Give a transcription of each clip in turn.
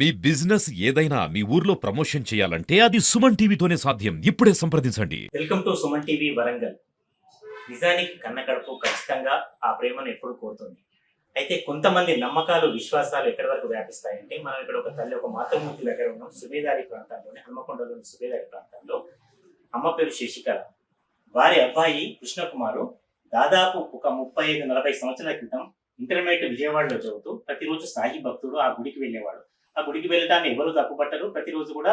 మీ business ఏదైనా మీ ఊర్లో promotion చేయాలంటే అది సుమన్ టీవీతోనే సాధ్యం. ఇప్పుడే సంప్రదించండి. Welcome to Suman TV Warangal. నిజానికి కన్న కడుపు ఖచ్చితంగా ఆ ప్రేమను ఎప్పుడు కోరుతుంది. అయితే కొంతమంది నమ్మకాలు, విశ్వాసాలు ఎక్కడి వరకు వ్యాపిస్తాయంటే, మనం ఇక్కడ ఒక తల్లి, ఒక మాతృమూర్తి దగ్గర ఉన్నాం. సుబేదారి ప్రాంతాల్లోని, హన్మకొండలోని సుబేదారి ప్రాంతంలో అమ్మ పేరు శశికళ. వారి అబ్బాయి కృష్ణకుమారు దాదాపు ఒక 35-40 సంవత్సరాల క్రితం ఇంటర్మీడియట్ విజయవాడలో చదువుతూ ప్రతిరోజు సాయి భక్తుడు ఆ గుడికి వెళ్ళేవాడు. ఆ గుడికి వెళ్ళటాన్ని ఎవరు తప్పుపట్టరు. ప్రతిరోజు కూడా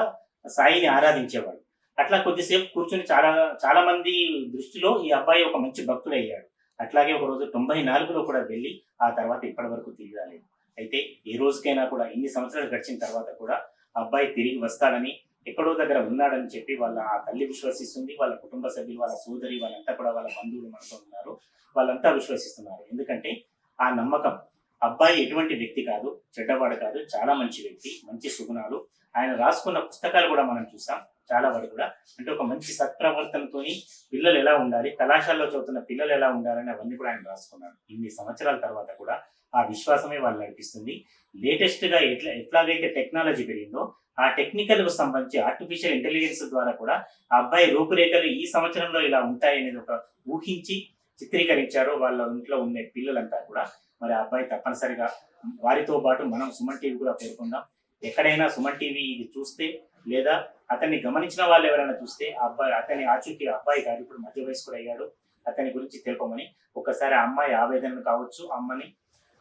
సాయిని ఆరాధించేవాడు. అట్లా కొద్దిసేపు కూర్చొని చాలా చాలా మంది దృష్టిలో ఈ అబ్బాయి ఒక మంచి భక్తుడు అయ్యాడు. అట్లాగే ఒక రోజు 94లో కూడా వెళ్ళి ఆ తర్వాత ఇప్పటి వరకు తిరిగి రాలేదు. అయితే ఏ రోజుకైనా కూడా ఇన్ని సంవత్సరాలు గడిచిన తర్వాత కూడా ఆ అబ్బాయి తిరిగి వస్తాడని, ఎక్కడో దగ్గర ఉన్నాడని చెప్పి వాళ్ళ ఆ తల్లి విశ్వసిస్తుంది. వాళ్ళ కుటుంబ సభ్యులు, వాళ్ళ సోదరి, వాళ్ళంతా కూడా వాళ్ళ బంధువులు మనతో ఉన్నారు. వాళ్ళంతా విశ్వసిస్తున్నారు. ఎందుకంటే ఆ నమ్మకం. అబ్బాయి ఎటువంటి వ్యక్తి కాదు, చెడ్డవాడు కాదు, చాలా మంచి వ్యక్తి, మంచి సుగుణాలు. ఆయన రాసుకున్న పుస్తకాలు కూడా మనం చూసాం. చాలా వరకు కూడా అంటే ఒక మంచి సత్ప్రవర్తనతోని పిల్లలు ఎలా ఉండాలి, కళాశాలలో చదువుతున్న పిల్లలు ఎలా ఉండాలని అవన్నీ కూడా ఆయన రాసుకున్నారు. ఇన్ని సంవత్సరాల తర్వాత కూడా ఆ విశ్వాసమే వాళ్ళు నడిపిస్తుంది. లేటెస్ట్ గా ఎట్లాగైతే టెక్నాలజీ పెరిగిందో, ఆ టెక్నికల్ కు సంబంధించి ఆర్టిఫిషియల్ ఇంటెలిజెన్స్ ద్వారా కూడా ఆ అబ్బాయి రూపురేఖలు ఈ సంవత్సరంలో ఇలా ఉంటాయనేది ఒక ఊహించి చిత్రీకరించారు వాళ్ళ ఇంట్లో ఉండే పిల్లలంతా కూడా. మరి ఆ అబ్బాయి తప్పనిసరిగా వారితో పాటు మనం సుమన్ టీవీ కూడా పేర్కొందాం. ఎక్కడైనా సుమన్ టీవీ ఇది చూస్తే, లేదా అతన్ని గమనించిన వాళ్ళు ఎవరైనా చూస్తే, ఆ అబ్బాయి అతని ఆచూకీ అబ్బాయి గారు ఇప్పుడు మధ్య వయసు కూడా అయ్యాడు, అతని గురించి తెలుపమని ఒకసారి ఆ అమ్మాయి ఆవేదన కావచ్చు, అమ్మని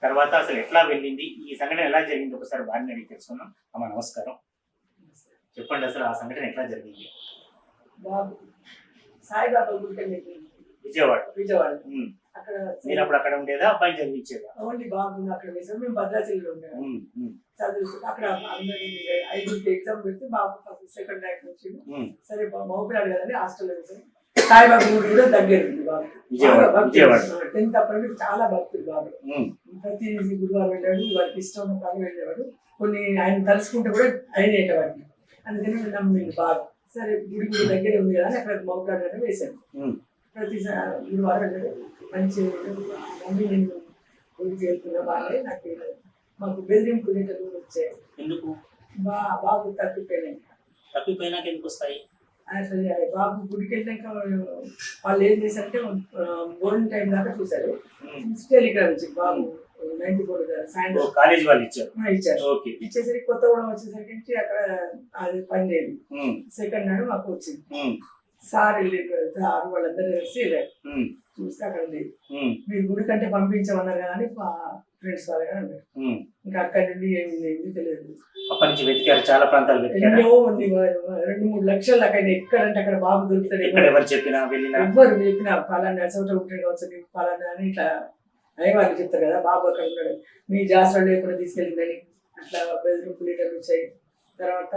తర్వాత అసలు ఎట్లా వెళ్ళింది, ఈ సంఘటన ఎలా జరిగింది ఒకసారి వారిని అడిగి తెలుసుకున్నాం. అమ్మ నమస్కారం, చెప్పండి అసలు ఆ సంఘటన ఎట్లా జరిగింది? బాబు సాయిబాబా గుడికి విజయవాడ. విజయవాడ అక్కడ మీరు అప్పుడు అక్కడ ఉండేదా, అబ్బాయి చదివించేదా? ఓన్లీ బాబు అక్కడ వేసాం. మేము భద్రాచలిలో ఉండేవాళ్ళం. చదువు అక్కడ అందరి 5 ఎగ్జామ్ పెడితే బాబు ఫస్ట్ సెకండ్ ర్యాంక్ వచ్చింది. సరే మౌపిరాడు కదండి, హాస్టల్లో వేసాం. సాయిబాబా గుడి కూడా దగ్గర ఉంది బాబు. 10th అప్పటికి చాలా భక్తుడు బాబు. ప్రతి గురువారం వెళ్ళాడు, వాడికి ఇష్టం ఉన్న పని వెళ్ళేవాడు. కొన్ని ఆయన తలుసుకుంటే కూడా అయినేటవాడిని. అందుకని నమ్మింది బాబు. సరే గుడి గుడి దగ్గర ఉంది కదా అని అక్కడ మౌపిరాడు వేశాను. ప్రతి గురువారం వెళ్ళాడు. మంచి మమ్మీ నేను గుడికి వెళ్తున్నా బాగా, నాకు మాకు బెదిరింపు లెటర్లు వచ్చాయి. ఎందుకు? బాబు తప్పిపోయినాక ఎందుకు వస్తాయి? అసలు బాబు గుడికి వెళ్ళాక వాళ్ళు ఏం చేశారంటే భోజనం టైం దాకా చూశారు. టెలిగ్రామ్ ఇచ్చింది బాబు 94 సాయంత్రం కాలేజ్ వాళ్ళు ఇచ్చారు. ఇచ్చేసరికి కొత్త కూడా వచ్చేసరికి అక్కడ అది పని లేదు. సెకండ్ నాడు మాకు వచ్చింది. సార్ వెళ్ళారు, సార్ వాళ్ళందరూ కలిసి వెళ్ళారు. చూస్తే అక్కడ లేదు. మీరు గుడి కంటే పంపించమన్నారు కదా అని మా ఫ్రెండ్స్ వాళ్ళగా అన్నారు. ఇంకా అక్కడి నుండి ఏమి తెలియదు. అప్పటి నుంచి వెతికారు, చాలా ప్రాంతాలు ఎన్నో ఉంది. 2-3 లక్షల దాకా ఎక్కడంటే అక్కడ బాబు దొరుకుతాడు. ఎవరు చెప్పినా ఎవ్వరు చెప్పినా పలానా చోట ఉంటాడు కావచ్చు, పలానా అని ఇట్లా అయ్యవాళ్ళు చెప్తారు కదా, బాబు అక్కడ ఉన్నాడు, మీ జాస్వాళ్ళు ఎప్పుడు తీసుకెళ్ళిందని అట్లా బెదిరింపు లీటర్లు వచ్చాయి. తర్వాత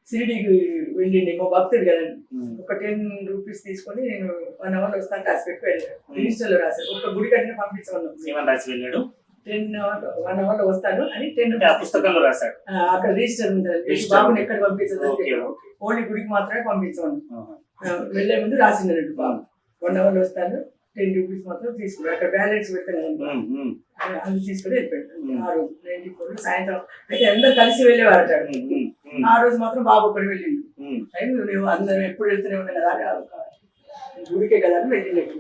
సిరిడీకి వెళ్ళింది మా భక్తుడు కదండి. ఒక 10 రూపీస్ తీసుకొని నేను 1 hour వస్తాను రాసి పెట్టి వెళ్ళాను. రిజిస్టర్లో రాశాను. ఒక గుడి కట్టిన పంపించమన్నాను. రాసి వెళ్ళాడు. 1 hour లో వస్తాను అని 10 పుస్తకంలో రాశాడు. అక్కడ రిజిస్టర్ ఉంటుంది, బాబుని ఎక్కడ పంపించదు, ఓన్లీ గుడికి మాత్రమే పంపించమన్నాను. వెళ్లే ముందు రాసిందన్నట్టు బాబు 1 hour లో వస్తాను, 10 రూపీస్ మాత్రం తీసుకున్నాను. అక్కడ బ్యాలెన్స్ పెడతాను, అది తీసుకుని వెళ్ళిపోయాడు. ఆ రోజు 94 సాయంత్రం అయితే అందరు కలిసి వెళ్ళేవారు. ఆ రోజు మాత్రం బాబు ఒక్కడు వెళ్ళింది. నువ్వు అందరం ఎప్పుడు వెళ్తూనే ఉన్నా కదా అని, గుడికే కదా అని వెళ్ళినట్టు.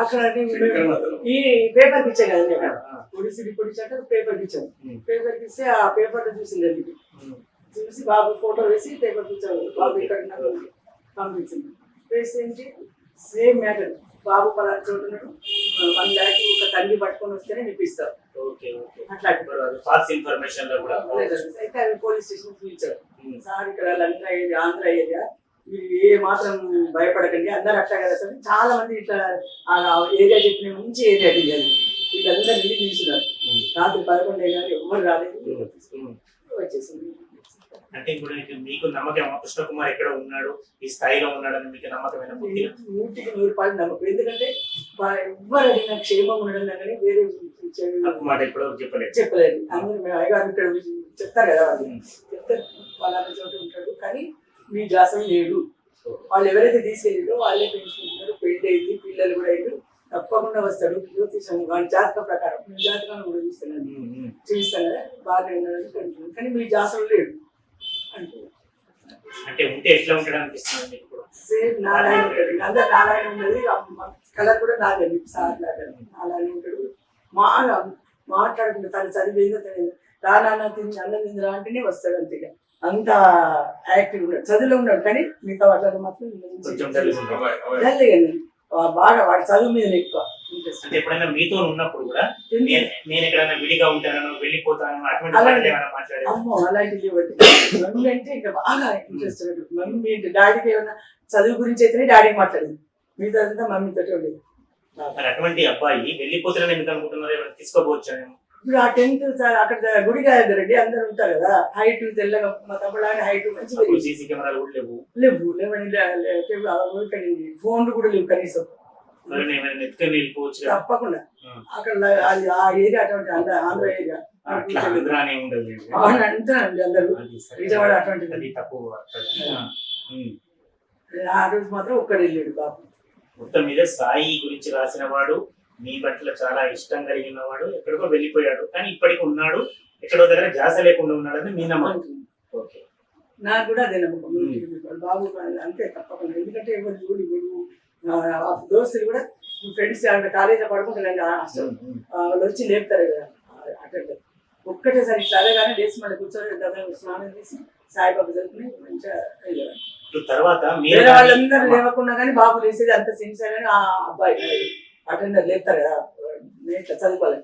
అక్కడ ఈ పేపర్కి ఇచ్చా కదండి, అక్కడ పొడిసి పొడిచాక పేపర్కి ఇచ్చాను. పేపర్కి ఇస్తే ఆ పేపర్ చూసింది, చూసి బాబు ఫోటో వేసి పేపర్కి ఇచ్చాడు. బాబు ఇక్కడ పంపించింది. వేసి ఏంటి సేమ్ మ్యాటర్, బాబు పలానా చోటున్నాడు, 1 lakh ఒక తల్లి పట్టుకొని వస్తేనే నిపిస్తారు. అట్లా అయితే అవి పోలీస్ స్టేషన్ పిలిచారు. సార్ ఇక్కడ లంగా ఏరియా, ఆంధ్ర ఏరియా, మీరు ఏ మాత్రం భయపడకండి, అందరు అట్లా కదా సార్. చాలా మంది ఇట్లా ఆ ఏరియా చెప్పిన మంచి ఏరియా దిగారు. వీళ్ళందరూ వెళ్ళి తీసుకున్నారు. రాత్రి 11 అయ్యారు, ఎవరు రాలేదు, వచ్చేసింది. అంటే ఇప్పుడు మీకు నమ్మకం కృష్ణకుమార్ ఎక్కడ ఉన్నాడు, ఈ స్థాయిలో ఉన్నాడని మీకు నమ్మకమైన? 100% నమ్మకం. ఎందుకంటే ఎవ్వరు అడిగిన క్షేమం ఉండడం కానీ వేరే మాట ఇప్పుడు చెప్పలేదు. అందరూ మేము అయ్యగారు ఇక్కడ చెప్తారు కదా, వాళ్ళు చెప్తారు వాళ్ళ చోట ఉంటాడు, కానీ మీ జాసం లేడు. వాళ్ళు ఎవరైతే తీసుకెళ్ళారో వాళ్ళే పెంచుకుంటున్నారు, పెళ్లి అయింది, పిల్లలు కూడా అయ్యారు. తప్పకుండా వస్తాడు. జ్యోతిషం వాడి జాతక ప్రకారం మీ జాతకాన్ని కూడా చూస్తున్నాను, చూపిస్తాను కదా బాగా ఉన్నాడు కానీ మీ జాతకం లేడు అంటే అంటే ఉంటే ఎట్లా ఉంటాడు అనిపిస్తుంది మీకు కూడా? సేమ్ నారాయణ ఉంటాడు, అందరు నారాయణ ఉన్నది. కలర్ కూడా నాదే సార్ లాగా నారాయణ ఉంటాడు. మాట్లాడుకుంటే తను చదివేదో తెలియదు రానా తిని అన్నం తిందిరా అంటేనే వస్తాడు అంతే. అంత యాక్టివ్ ఉన్నాడు, చదువులో ఉన్నాడు కానీ మిగతా వాటిలో మాత్రం కొంచెం తెలుస్తుంది. తెలియదు బాగా వాడి చదువు మీద ఎక్కువ ఇంట్రెస్ట్. అంటే ఎప్పుడైనా మీతో ఉన్నప్పుడు కూడా నేను ఎక్కడైనా విడిగా ఉంటాను వెళ్ళిపోతాను అటువంటి అలాగే. మాటలు ఏమైనా మాట్లాడేది? అమ్మో అలాంటివి బట్టి మమ్మీ అంటే ఇంకా బాగా ఇంట్రెస్ట్. మమ్మీ డాడీకి ఏమన్నా చదువు గురించి అయితేనే డాడీకి మాట్లాడేది, మిగతా అంతా మమ్మీతో ఉండేది. మరి అటువంటి అబ్బాయి వెళ్ళిపోతారని ఎందుకు అనుకుంటున్నారు? ఏమైనా తీసుకోపోవచ్చాను. ఇప్పుడు ఆ 10th అక్కడ గుడి దగ్గరండి అందరు ఉంటారు కదా, హైట్ తెల్లగా మా తమ్ముడు హైట్ మంచిగా సీసీ కెమెరాలు కూడా లేవు. లేవు ఫోన్లు కూడా లేవు కనీసం. ఎవరైనా ఏమైనా ఎత్తుకొని వెళ్ళిపోవచ్చు కదా. తప్పకుండా అక్కడ అది ఆ ఏరియా అటువంటి ఆంధ్ర ఏరియా అట్లా ఆంధ్రా అనే ఉండదు. అవును అంటారండి అందరు అది సరే. విజయవాడ అటువంటిది. అది తప్పు అక్కడ. ఆ రోజు మాత్రం ఒక్కడు వెళ్ళాడు బాబు. మొత్తం మీద సాయి గురించి రాసిన వాడు, మీ పట్ల చాలా ఇష్టం కలిగిన వాడు, ఎక్కడికో వెళ్ళిపోయాడు కానీ ఇప్పటికి ఉన్నాడు, ఎక్కడో దగ్గర ధ్యాస లేకుండా ఉన్నాడని మీ నమ్మకం. ఓకే, నాకు కూడా అదే నమ్మకం బాబు అంతే తప్పకుండా. ఎందుకంటే ఎవరు చూడు దోస్తులు కూడా ఫ్రెండ్స్ కాలేజీలో పడుకుంటారండి హాస్టల్, వాళ్ళు వచ్చి లేపుతారు కదా అటెండ్. ఒక్కటేసారి చదవగానే లేచి మళ్ళీ కూర్చొని స్నానం చేసి సాయిబాబు చదువుకుని మంచిగా వెళ్ళేవాడు. తర్వాత వేరే వాళ్ళందరూ లేవకుండా కానీ బాబు లేసేది అంత సిన్సియర్ అని ఆ అబ్బాయి అటెండర్ లేపుతారు కదా ఇట్లా చదువుకోవాలి.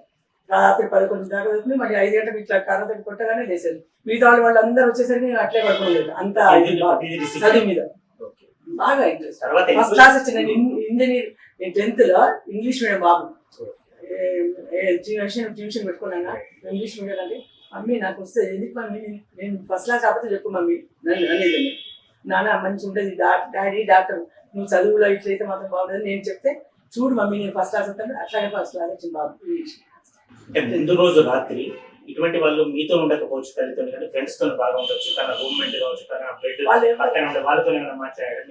రాత్రి 11 దాకా చదువుకుని మళ్ళీ 5 గంటలకు ఇట్లా కర్రతోటి కొట్టగానే లేసేది. మిగతా వాళ్ళందరూ వచ్చేసరికి నేను అట్లే పడుకోలేదు, అంత చదువు మీద బాగా ఇంట్రెస్ట్. ఫస్ట్ క్లాస్ వచ్చిన ఇంజనీర్ 10th లో ఇంగ్లీష్ మీడియం బాబు ట్యూషన్ పెట్టుకున్నాను ఇంగ్లీష్ మీడియం. అంటే మమ్మీ నాకు వస్తే ఎందుకు మమ్మీ నేను ఫస్ట్ క్లాస్ కాకపోతే చెప్పు మమ్మీ నన్ను అనేది. నాన్న మంచి ఉంటుంది డాడీ డాక్టర్, నువ్వు చదువులో ఇట్లయితే మాత్రం బాగుంటుంది నేను చెప్తే చూడు మమ్మీ నేను ఫస్ట్ క్లాస్ వస్తాను. అట్లాగే ఫస్ట్ క్లాస్ వచ్చింది బాబు ఇంగ్లీష్. అంటే ముందు రోజు రాత్రి ఇటువంటి వాళ్ళు మీతో ఉండకపోవచ్చు, తల్లితో కానీ ఫ్రెండ్స్ తో బాగా ఉండొచ్చు, తన రూమ్మేట్ కావచ్చు, తన బెడ్ పక్కన ఉండే వాళ్ళతో ఏమైనా మాట్లాడారు?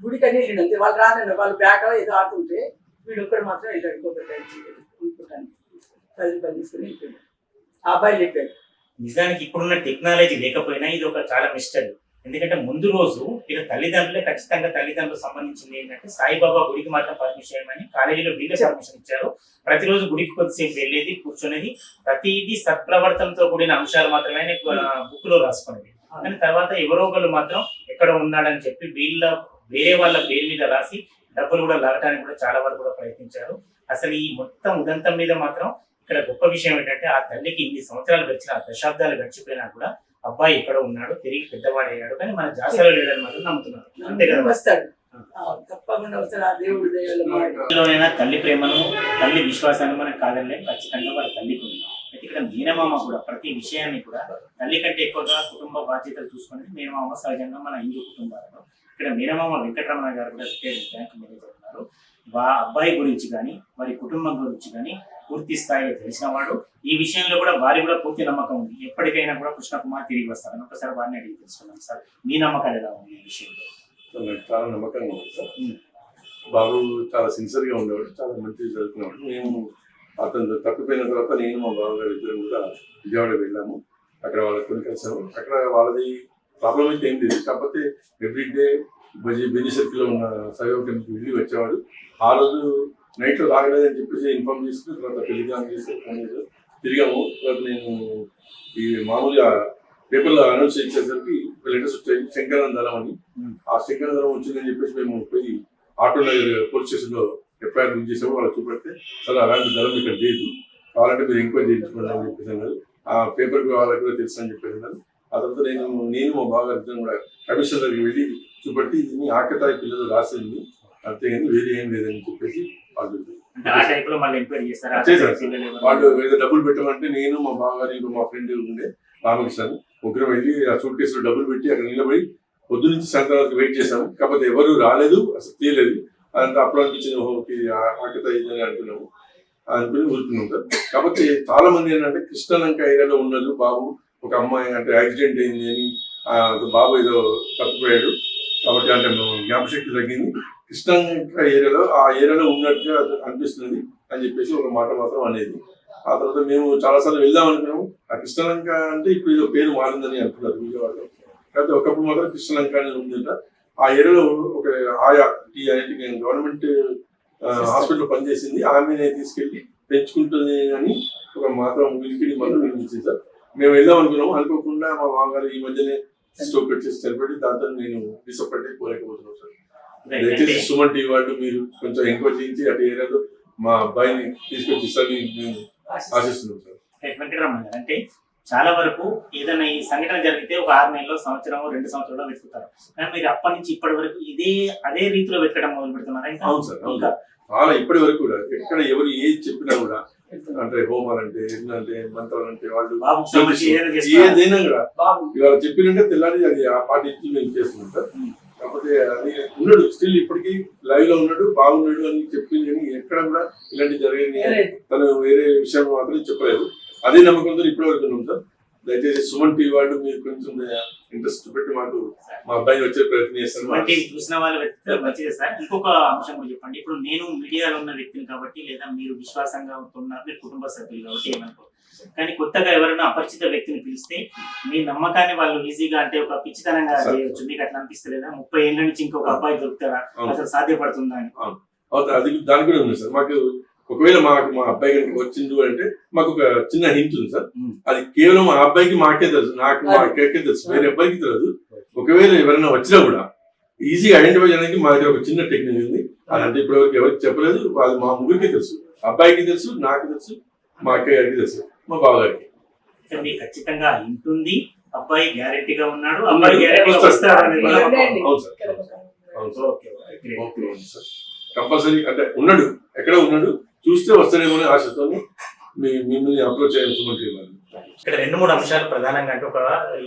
గుడికి అన్ని వెళ్ళిండు అంతే. వాళ్ళు రానండి, వాళ్ళు బ్యాట్ ఏదో ఆడుతుంటే వీడు ఒక్కడు మాత్రం వెళ్ళాడు. ఇంకొకటి చదువు పని తీసుకుని వెళ్ళిపోయాడు. ఆ అబ్బాయి వెళ్ళిపోయాడు. నిజానికి ఇప్పుడున్న టెక్నాలజీ లేకపోయినా ఇది ఒక చాలా మిస్టరీ. ఎందుకంటే ముందు రోజు వీళ్ళ తల్లిదండ్రులే ఖచ్చితంగా తల్లిదండ్రులకు సంబంధించింది ఏంటంటే సాయిబాబా గుడికి మాత్రం పర్మిషన్ ఇవ్వమని కాలేజీలో వీళ్ళే పర్మిషన్ ఇచ్చారు. ప్రతిరోజు గుడికి కొద్దిసేపు వెళ్ళేది, కూర్చునేది, ప్రతిదీ సత్ప్రవర్తనతో కూడిన అంశాలు మాత్రమే బుక్ లో రాసుకునేది. కానీ తర్వాత ఎవరో ఒకళ్ళు మాత్రం ఎక్కడ ఉన్నాడని చెప్పి వేరే వాళ్ళ పేరు మీద రాసి డబ్బులు కూడా లాగడానికి కూడా చాలా వరకు కూడా ప్రయత్నించారు. అసలు ఈ మొత్తం ఉదంతం మీద మాత్రం ఇక్కడ గొప్ప విషయం ఏంటంటే ఆ తల్లికి ఇన్ని సంవత్సరాలు గడిచిన 10 దశాబ్దాలు గడిచిపోయినా కూడా అబ్బాయి ఎక్కడ ఉన్నాడు, తిరిగి పెద్దవాడయ్యాడు కానీ మన జాసలో లేడని మాత్రం నమ్ముతున్నారు. అంతే కదా, వస్తాడు తప్పకుండా వస్తాడు. ఆ దేవుడి దయవల్ల తల్లి ప్రేమను తల్లి విశ్వాసాన్ని మనం కాదనలేం, ఖచ్చితంగా వాళ్ళ తల్లికి ఉంది. అయితే ఇక్కడ మీనమామ కూడా ప్రతి విషయాన్ని కూడా తల్లి కంటే ఎక్కువగా కుటుంబ బాధ్యతలు చూసుకుని మీనమామ సహజంగా మన హిందూ కుటుంబాలలో ఇక్కడ మీనమామ వెంకటరమణ గారు కూడా రిటైర్డ్ బ్యాంక్ మేనేజర్ ఉన్నారు. అబ్బాయి గురించి కానీ వారి కుటుంబం గురించి కానీ పూర్తి స్థాయిలో తెలిసిన వాడు. ఈ విషయంలో కూడా వారి కూడా పూర్తి నమ్మకం ఉంది, ఎప్పటికైనా కూడా కృష్ణకుమార్ తిరిగి వస్తారని. ఒకసారి వారిని అడిగి తెలుసుకున్నాం. సార్ మీ నమ్మకాలు ఎలా ఉంది ఈ విషయంలో? నాకు చాలా నమ్మకంగా ఉంది సార్. బాబు చాలా సిన్సియర్గా ఉండేవాడు, చాలా మంచిగా చదువుకునేవాడు. మేము అతను తప్పిపోయిన తర్వాత నేను మా బావగారు ఇద్దరం కూడా విజయవాడ వెళ్ళాము. అక్కడ వాళ్ళకి కొన్ని కలిసాము. అక్కడ వాళ్ళది ప్రాబ్లం అయితే ఏం లేదు, కాకపోతే ఎవ్రీడే బెంజీ సర్కిల్లో ఉన్న సాయిబాబా టెంపుల్కి వెళ్ళి వచ్చేవాడు. ఆ రోజు నైట్లో రాగలేదని చెప్పేసి ఇన్ఫార్మ్ చేసుకుని తర్వాత టెలిగ్రామ్ చేసి తిరిగాము. తర్వాత నేను ఈ మామూలుగా పేపర్లో అనౌన్స్ చేసేసరికి లెటర్స్ వచ్చాయి శంకరన్ దళం అని. ఆ శంకరన్ దళం వచ్చిందని చెప్పేసి మేము పోయి ఆటో నగర్ పోలీస్ స్టేషన్లో ఎఫ్ఐఆర్ బుక్ చేసాము. వాళ్ళు చూపెడితే అసలు అలాంటి దళం ఇక్కడ లేదు, కావాలంటే మీరు ఎంక్వైరీ చేయించుకోండి అని చెప్పేసి అన్నారు. ఆ పేపర్ వాళ్ళకి కూడా తెలుసు అని చెప్పేసి అన్నారు. ఆ తర్వాత నేను మా బావగారు కూడా కమిషనర్ దగ్గరికి వెళ్ళి చూపెట్టి ఇది ఆకతాయి పిల్లలు రాసింది అంతేగాని వేరే ఏం లేదని చెప్పేసి వాళ్ళు ఏదో డబ్బులు పెట్టమంటే నేను మా బావగారు ఇంకా మా ఫ్రెండ్ ఉండే రామకృష్ణ ముగ్గురు వెళ్ళి ఆ సూట్ కేసులో డబ్బులు పెట్టి అక్కడ నిలబడి పొద్దు నుంచి సాయంత్రం వరకు వెయిట్ చేసాము. కాకపోతే ఎవరు రాలేదు, అసలు తీయలేదు. అదంతా అప్పుడు అనిపించింది ఆకత అయిందని అనుకున్నాము, అనుకుని ఊరుకున్నాం సార్. కాకపోతే చాలా మంది ఏంటంటే కృష్ణలంక ఏరియాలో ఉన్నది బాబు ఒక అమ్మాయి అంటే యాక్సిడెంట్ అయింది అని బాబు ఏదో తప్పిపోయాడు, కాబట్టి అంటే జ్ఞాపశక్తి తగ్గింది. కృష్ణంక ఏరియాలో ఉన్నట్టుగా అనిపిస్తుంది అని చెప్పేసి ఒక మాట మాత్రం అనేది. ఆ తర్వాత మేము చాలాసార్లు వెళ్దాం అనుకున్నాము. ఆ కృష్ణలంక అంటే ఇప్పుడు ఏదో పేరు మారిందని అంటున్నారు విజయవాడలో. కాకపోతే ఒకప్పుడు మాత్రం కృష్ణలంక అనేది ఉందంట. ఆ ఏరియాలో ఒక ఆయా గవర్నమెంట్ హాస్పిటల్ పనిచేసింది, ఆమెనే తీసుకెళ్లి పెంచుకుంటుంది అని ఒక మాత్రం వినికిడి మాత్రం వినిపించింది సార్. మేము వెళ్దాం అనుకున్నాము, అనుకోకుండా మా మామగారు ఈ మధ్యనే స్టోక్ వచ్చేసి చనిపోయి దాంతో నేను డిసప్పాయింట్ అయిపోలేకపోతున్నాను సార్. దయచేసి సుమన్ టీవీ వాళ్ళు మీరు కొంచెం ఎంక్వైరీ చేయించి అటు ఏరియాలో మా అబ్బాయిని తీసుకొచ్చి ఇస్తారని మేము ఆశిస్తున్నాం సార్. వెంకటరమణ గారు, అంటే చాలా వరకు ఏదైనా ఈ సంఘటన జరిగితే ఒక 6 నెలల్లో, సంవత్సరం, 2 సంవత్సరాలు వెతుకుతారు. కానీ మీరు అప్పటి నుంచి ఇప్పటి వరకు అదే రీతిలో వెతకడం మొదలు పెడుతున్నారా? అవును సార్, అవును. చాలా ఇప్పటి వరకు కూడా ఎక్కడ ఎవరు ఏది చెప్పినా కూడా అంటే హోమాలంటే ఏంటంటే మంత్రాలంటే వాళ్ళు ఏదైనా కూడా ఇవాళ చెప్పినంటే తెల్లారి అది ఆ పార్టీ మేము చేస్తున్నాం సార్. కాకపోతే అది ఉన్నాడు స్టిల్ ఇప్పటికీ లైవ్ లో ఉన్నాడు, బాగున్నాడు అని చెప్పింది కానీ ఎక్కడ కూడా ఇలాంటి జరిగింది తను వేరే విషయం మాత్రం చెప్పలేదు. అదే నమ్మకంతో ఇప్పటి వరకు ఉన్నాం సార్. దయచేసి సుమన్ టీవీ వాళ్ళు మీరు కొంచెం ఇంట్రెస్ట్ పెట్టి మాకు మా అబ్బాయిని వచ్చే ప్రయత్నం చేస్తాను. చూసిన వాళ్ళు మంచిదే సార్. ఇంకొక అంశం కూడా చెప్పండి. ఇప్పుడు నేను మీడియాలో ఉన్న వ్యక్తిని కాబట్టి, లేదా మీరు విశ్వాసంగా ఉంటున్నారు, మీరు కుటుంబ సభ్యులు కాబట్టి ఏమనుకో, కానీ కొత్తగా ఎవరైనా అపరిచిత వ్యక్తిని పిలిస్తే మీ నమ్మకాన్ని వాళ్ళు ఈజీగా అంటే ఒక పిచ్చితనంగా చేయొచ్చు. మీకు అట్లా అనిపిస్తలేదా? 30 ఏళ్ళ నుంచి ఇంకొక అబ్బాయి దొరుకుతారా? అసలు సాధ్యపడుతుందా అని? అది దాని కూడా ఉంది సార్. మాకు ఒకవేళ మా అబ్బాయి కనుక వచ్చిండు అంటే మాకు ఒక చిన్న హింట్ ఉంది సార్. అది కేవలం మా అబ్బాయికి మాకే తెలుసు, మాకే తెలుసు, వేరే అబ్బాయికి తెలియదు. ఒకవేళ ఎవరైనా వచ్చినా కూడా ఈజీగా ఐడెంటిఫై చేయడానికి మా దగ్గర ఒక చిన్న టెక్నిక్ ఉంది. అదంటే ఇప్పుడు ఎవరికి చెప్పలేదు, అది మా ముగ్గురికి తెలుసు. అబ్బాయికి తెలుసు, నాకు తెలుసు, మా అక్కయ్య గారికి తెలుసు, మా బావగారికి. ఖచ్చితంగా ఉంటుంది. అబ్బాయి గ్యారెంటీగా ఉన్నాడు, అబ్బాయి గ్యారెంటీగా వస్తాడు. అవును సార్, అవును సార్. కంపల్సరీ అంటే ఉన్నాడు, ఎక్కడ ఉన్నాడు, చూస్తే వస్తాడేమో అనే ఆశతో మిమ్మల్ని అప్రోచ్ చేయాలి సుమన్ టీవీ వాళ్ళు. ఇక్కడ 2-3 అంశాలు ప్రధానంగా అంటే ఒక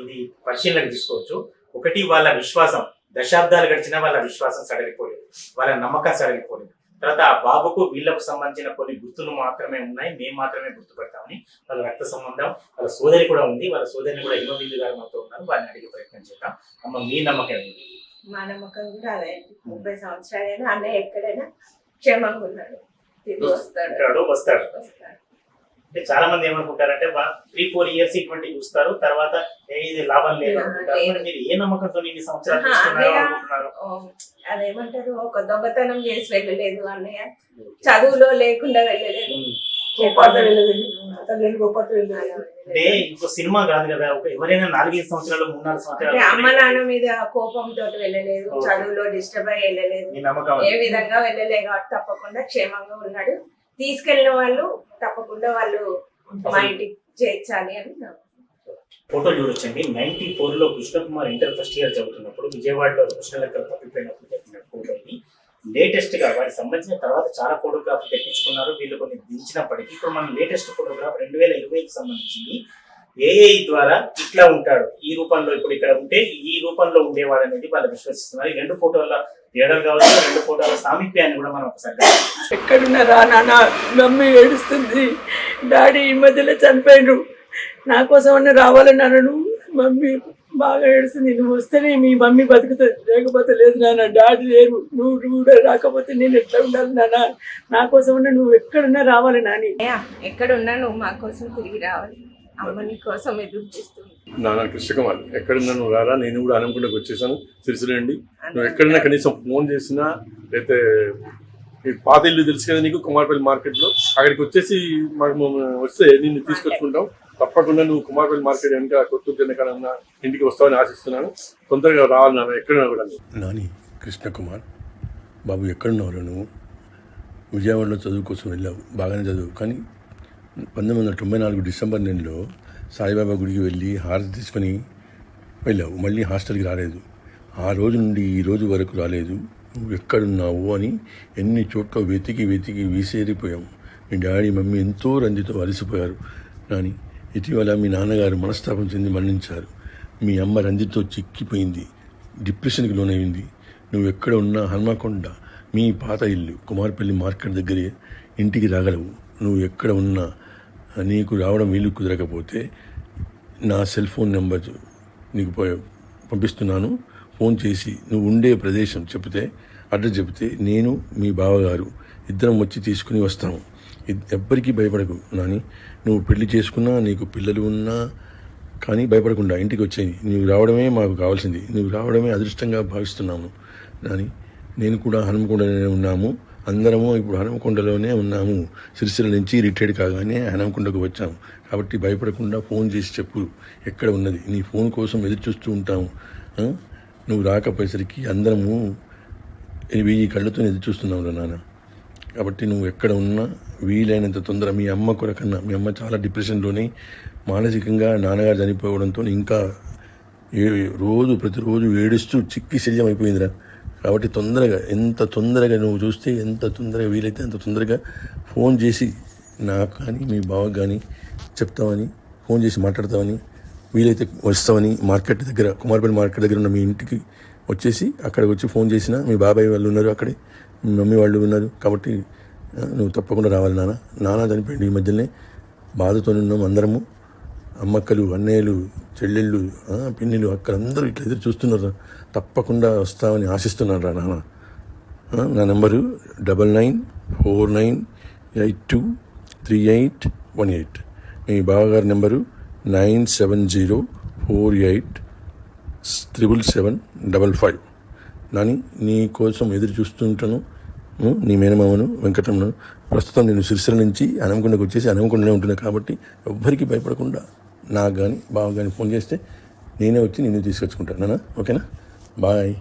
ఇది పరిశీలనకు తీసుకోవచ్చు. ఒకటి, వాళ్ళ విశ్వాసం. దశాబ్దాలు గడిచినా వాళ్ళ విశ్వాసం సడలిపోలేదు, వాళ్ళ నమ్మకం సడలిపోలేదు. తర్వాత ఆ బాబుకు వీళ్ళకు సంబంధించిన కొన్ని గుర్తులు మాత్రమే ఉన్నాయి, మేము మాత్రమే గుర్తుపెడతామని. వాళ్ళ రక్త సంబంధం, వాళ్ళ సోదరి కూడా ఉంది. వాళ్ళ సోదరిని కూడా హిమబిందు గారు మాతో ఉన్నారు, వారిని అడిగే ప్రయత్నం చేద్దాం. అమ్మ, మీ నమ్మకం ఏంటి? మా నమ్మకం కూడా అదే. 30 సంవత్సరాలైనా అన్నయ్య ఎక్కడైనా క్షేమంగా ఉన్నాడు, తిరిగి వస్తాడు. అంటే చాలా మంది ఏమనుకుంటారంటే 3-4 ఇయర్స్ ఇటువంటి చూస్తారు, తర్వాత ఇది లాభం లేదు అనుకుంటారు. మీరు ఏ నమ్మకంతో ఇన్ని సంవత్సరాలు అనుకుంటున్నారు? అదేమంటారు, ఒక దొంగతనం చేసి వెళ్ళలేదు అన్నయ్య, చదువులో లేకుండా వెళ్ళలేదు, అంటే ఇంకో సినిమా కాదు కదా. ఎవరైనా 4-5 సంవత్సరాలు 3-4 సంవత్సరాలు అమ్మ నాన్న మీద కోపంతో వెళ్ళలేదు, చదువులో డిస్టర్బ్ అయ్యి వెళ్ళలేదు, ఏ విధంగా వెళ్ళలేదు కాబట్టి తప్పకుండా క్షేమంగా ఉన్నాడు. తీసుకెళ్లిన వాళ్ళు తప్పకుండా వాళ్ళు మా ఇంటికి చేర్చాలి అని. ఫోటో చూడొచ్చండి. 94లో కృష్ణకుమార్ ఇంటర్ ఫస్ట్ ఇయర్ చదువుతున్నప్పుడు విజయవాడలో కృష్ణలెక్కలు తప్పిపోయినప్పుడు చెప్పిన ఫోటోని లేటెస్ట్ గా వారికి సంబంధించిన తర్వాత చాలా ఫోటోగ్రాఫ్లు తెప్పించుకున్నారు. వీళ్ళు కొన్ని దించినప్పటికీ ఇప్పుడు మన లేటెస్ట్ ఫోటోగ్రాఫ్ 2020కి సంబంధించింది. ఏఐ ద్వారా ఇట్లా ఉంటాడు, ఈ రూపంలో ఇప్పుడు ఇక్కడ ఉంటే ఈ రూపంలో ఉండేవాడు అనేది వాళ్ళు విశ్వసిస్తున్నారు. ఈ 2 ఫోటోల తేడాలు కావచ్చు, 2 ఫోటోల సామీప్యాన్ని కూడా మనం ఒకసారి ఎక్కడున్నారా నాన్న, మమ్మీ ఏడుస్తుంది, డాడీ ఈ మధ్యలో చనిపోయాడు, నా కోసం అన్న రావాలన్నాను. మమ్మీ బాగా ఏడుస్తుంది, నువ్వు వస్తేనే మీ మమ్మీ బతుకుతుంది, లేకపోతే లేదు నాన్న, డాడీ లేరు, నువ్వు కూడా రాకపోతే నేను ఎట్లా ఉండాలి నాన్న, నా కోసం అన్న నువ్వు ఎక్కడున్నా రావాలి నాని. ఎక్కడున్నా నువ్వు మా కోసం తిరిగి రావాలి, అమ్మ నీ కోసం ఎదురు చూస్తుంది. నాన్న కృష్ణకుమార్, ఎక్కడున్నా నువ్వు రారా, నేను కూడా అనుకుంటాకు వచ్చేసాను సిరిసిల్లండి. నువ్వు ఎక్కడన్నా కనీసం ఫోన్ చేసినా, లేకపోతే పాత ఇల్లు తెలుసు కదా నీకు, కుమార్పల్లి మార్కెట్లో, అక్కడికి వచ్చేసి మాకు వస్తే నిన్ను తీసుకొచ్చుకుంటాం. తప్పకుండా నువ్వు కుమార్పల్లి మార్కెట్ వెనక కొత్త వెనకాలన్నా ఇంటికి వస్తావని ఆశిస్తున్నాను. తొందరగా రావాలి నాన్న, ఎక్కడున్నా కూడా. నాని కృష్ణకుమార్ బాబు, ఎక్కడున్నావు నువ్వు? విజయవాడలో చదువు కోసం వెళ్ళావు, బాగానే చదువు, కానీ 1994 డిసెంబర్ నెలలో సాయిబాబా గుడికి వెళ్ళి హారతి తీసుకొని వెళ్ళావు, మళ్ళీ హాస్టల్కి రాలేదు. ఆ రోజు నుండి ఈ రోజు వరకు రాలేదు. నువ్వు ఎక్కడున్నావు అని ఎన్ని చోట్ల వెతికి వీసేరిపోయాము. మీ డాడీ మమ్మీ ఎంతో రంజితో అలసిపోయారు. నాని, ఇటీవల మీ నాన్నగారు మనస్తాపం చెంది మరణించారు. మీ అమ్మ రంజితో చిక్కిపోయింది, డిప్రెషన్కి లోనైంది. నువ్వు ఎక్కడ ఉన్నా హన్మకొండ మీ పాత ఇల్లు కుమార్పల్లి మార్కెట్ దగ్గరే ఇంటికి రాగలవు. నువ్వు ఎక్కడ ఉన్నా నీకు రావడం వీలు కుదరకపోతే నా సెల్ ఫోన్ నెంబర్ నీకు పంపిస్తున్నాను, ఫోన్ చేసి నువ్వు ఉండే ప్రదేశం చెప్తే, అడ్రస్ చెప్తే నేను మీ బావగారు ఇద్దరం వచ్చి తీసుకుని వస్తాము. ఎవ్వరికీ భయపడకు నాని. నువ్వు పెళ్లి చేసుకున్నా, నీకు పిల్లలు ఉన్నా కానీ భయపడకుండా ఇంటికి వచ్చేయి. నువ్వు రావడమే మాకు కావాల్సింది. నువ్వు రావడమే అదృష్టంగా భావిస్తున్నాము నాని. నేను కూడా హనుమకొండలోనే ఉన్నాము. అందరము ఇప్పుడు హనుమకొండలోనే ఉన్నాము. సిరిసిల్ల నుంచి రిటైర్డ్ కాగానే హనుమకొండకు వచ్చాము. కాబట్టి భయపడకుండా ఫోన్ చేసి చెప్పు ఎక్కడ ఉన్నది. నీ ఫోన్ కోసం ఎదురు చూస్తూ ఉంటాము. నువ్వు రాకపోయేసరికి అందరము 1000 కళ్ళతో ఎదురు చూస్తున్నావు నాన్న. కాబట్టి నువ్వు ఎక్కడ ఉన్నా వీలైనంత తొందర మీ అమ్మ కొరకన్నా, మీ అమ్మ చాలా డిప్రెషన్లోనే మానసికంగా నాన్నగారు చనిపోవడంతో ఇంకా ప్రతిరోజు ఏడుస్తూ చిక్కి శల్యం అయిపోయిందిరా. కాబట్టి తొందరగా, ఎంత తొందరగా నువ్వు చూస్తే ఎంత తొందరగా వీలైతే అంత తొందరగా ఫోన్ చేసి నాకు కానీ మీ బావకు కానీ చెప్తామని, ఫోన్ చేసి మాట్లాడతామని, వీలైతే వస్తామని, మార్కెట్ దగ్గర కుమారపల్లి మార్కెట్ దగ్గర ఉన్న మీ ఇంటికి వచ్చేసి అక్కడికి వచ్చి ఫోన్ చేసినా మీ బాబాయ్ వాళ్ళు ఉన్నారు అక్కడే, మీ మమ్మీ వాళ్ళు ఉన్నారు. కాబట్టి నువ్వు తప్పకుండా రావాలి నాన్న. నాన్న చనిపోయింది ఈ మధ్యనే, బాధతో ఉన్నాం అందరము. అమ్మక్కలు, అన్నయ్యలు, చెల్లెళ్ళు, పిన్నిలు, అక్కలు అందరూ ఇట్లా ఎదురు చూస్తున్నారు. తప్పకుండా వస్తామని ఆశిస్తున్నాను రా నాన్న. నా నెంబరు 9949823818. మీ బావగారి నెంబరు 9704877755. నాని, నీ కోసం ఎదురు చూస్తుంటాను. నీ మేనమామను వెంకటరమణ. ప్రస్తుతం నేను సిరిసిల్ల నుంచి హనుమకొండకు వచ్చేసి హనుమకొండనే ఉంటున్నా. కాబట్టి ఎవ్వరికీ భయపడకుండా నాకు కానీ బావ కానీ ఫోన్ చేస్తే నేనే వచ్చి నిన్ను తీసుకొచ్చుకుంటాను నాన్న. ఓకేనా? బాయ్.